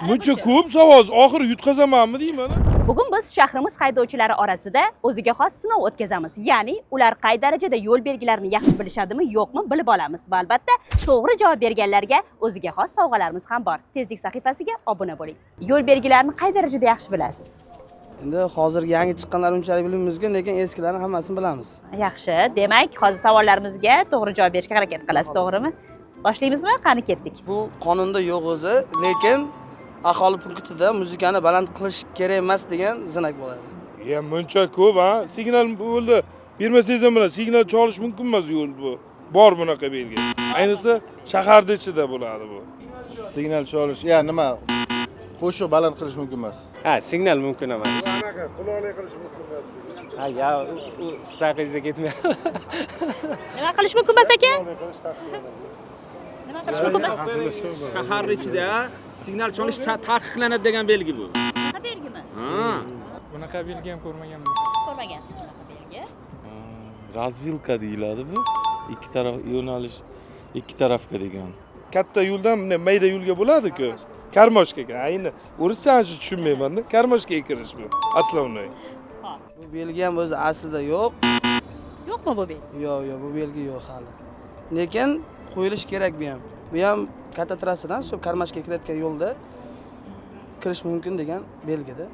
Buncha ko'p savol, oxiri yutqazamanmi deyman. Bugun biz shahrimiz haydovchilari orasida o'ziga xos sinov o'tkazamiz. Ya'ni ular qay darajada yo'l belgilarini yaxshi bilishadimi, yo'qmi bilib olamiz. Va albatta, to'g'ri javob berganlarga o'ziga xos sovg'alarimiz ham bor. Tezlik sahifasiga obuna bo'ling. Yo'l belgilarini qay darajada yaxshi bilasiz? Endi hozir yangi chiqqanlar unchalik bilmaymiz, lekin eskilarni hammasini bilamiz. Yaxshi. Demak, hozir savollarimizga to'g'ri javob berishga harakat qilasiz, to'g'rimi? Boshlaymizmi? Qani ketdik. Bu qonunda yo'q o'zi, lekin aholi punktida muzikani baland qilish kerak emas degan zinak bo'ladi. Ya buncha ko'p, ha? Signal bo'ldi. Bermasangiz ham bo'ladi. Signal cholish mumkin emas yo'l bu. Bor bunaqa belgi. Ayniqsa shaharda ichida bo'ladi bu. Signal cholish, nima? Qo'shiq baland qilish mumkin emas. Ha, signal mumkin emas. Anaqa quloqli qilish mumkin emas. Ha, ya, u saqizga ketmayapti. Nima qilish mumkin emas ekan? Nima qilish mumkin emas? Shahar ichida signal cholish taqiqlanadi degan belgi bu. Nima belgimi? Ha. Bunaqa belgi ham ko'rmaganman. Ko'rmagansiz bunaqa belgi? Razvilka deyiladi bu. Ikki taraf yo'nalish, ikki tarafga degan. Katta yo'ldan mayda yo'lga bo'ladi-ku. Karmoshkaga. Ayni o'rischani tushunmayman-da. Karmoshkaga kirish bu. Aslovnoy. Bu belgi ham o'zi aslida yo'q. Yo'qmi bu belgi? Yo'q, bu belgi yo'q hali. Lekin qo'yilish kerak bu ham. Bu ham katta trassadan shu Karmashga kirayotgan yo'lda kirish mumkin degan belgida.